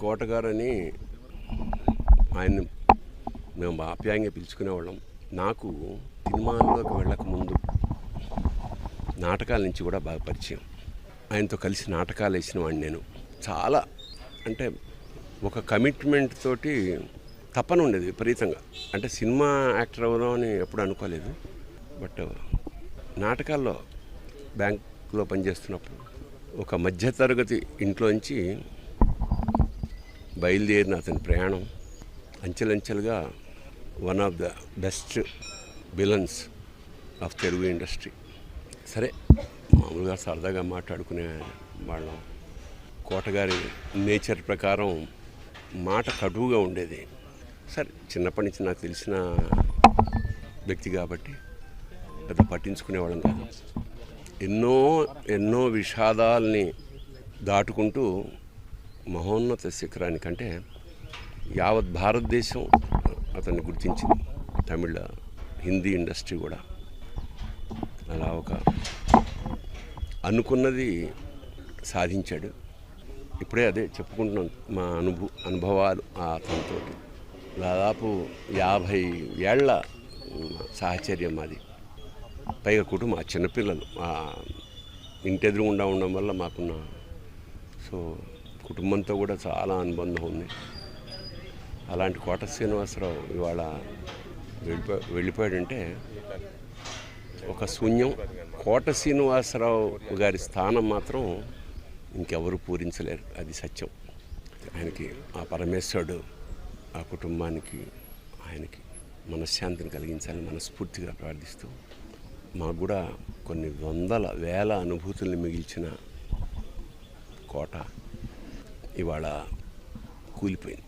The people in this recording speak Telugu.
కోటగారని ఆయన్ని మేము ఆప్యాయంగా పిలుచుకునేవాళ్ళం. నాకు సినిమాల్లోకి వెళ్ళకముందు నాటకాల నుంచి కూడా బాగా పరిచయం. ఆయనతో కలిసి నాటకాలు వేసిన వాడిని నేను. చాలా అంటే ఒక కమిట్మెంట్ తోటి తపన ఉండేది విపరీతంగా. అంటే సినిమా యాక్టర్ అవుదాం అని ఎప్పుడు అనుకోలేదు. బట్ నాటకాల్లో బ్యాంకులో పనిచేస్తున్నప్పుడు ఒక మధ్యతరగతి ఇంట్లోంచి బయలుదేరిన అతని ప్రయాణం అంచెలంచెలుగా one of the best villains of Telugu industry. సరే, మామూలుగా సరదాగా మాట్లాడుకునే వాళ్ళం. కోటగారి నేచర్ ప్రకారం మాట కటువుగా ఉండేది. సరే, చిన్నప్పటి నుంచి నాకు తెలిసిన వ్యక్తి కాబట్టి పెద్ద పట్టించుకునేవాళ్ళం కాదు. ఎన్నో విషాదాలని దాటుకుంటూ మహోన్నత శిఖరానికంటే యావత్ భారతదేశం అతన్ని గుర్తించింది. తమిళ, హిందీ ఇండస్ట్రీ కూడా. అలా ఒక అనుకున్నది సాధించాడు. ఇప్పుడే అదే చెప్పుకుంటున్నాం మా అనుభవాలు అతనితో. దాదాపు 50 ఏళ్ల సాహచర్యం మాది. పైగా కుటుంబం, ఆ చిన్నపిల్లలు ఇంటి ఎదురుగుండా ఉండడం వల్ల మాకున్న కుటుంబంతో కూడా చాలా అనుబంధం ఉంది. అలాంటి కోట శ్రీనివాసరావు ఇవాళ వెళ్ళిపోయాడంటే ఒక శూన్యం. కోట శ్రీనివాసరావు గారి స్థానం మాత్రం ఇంకెవరు పూరించలేరు, అది సత్యం. ఆయనకి ఆ పరమేశ్వరుడు ఆ కుటుంబానికి ఆయనకి మనశ్శాంతిని కలిగించాలని మనస్ఫూర్తిగా ప్రార్థిస్తూ, మాకు కూడా కొన్ని వేల అనుభూతుల్ని మిగిల్చిన కోట ఇవాళ కూలిపోయింది.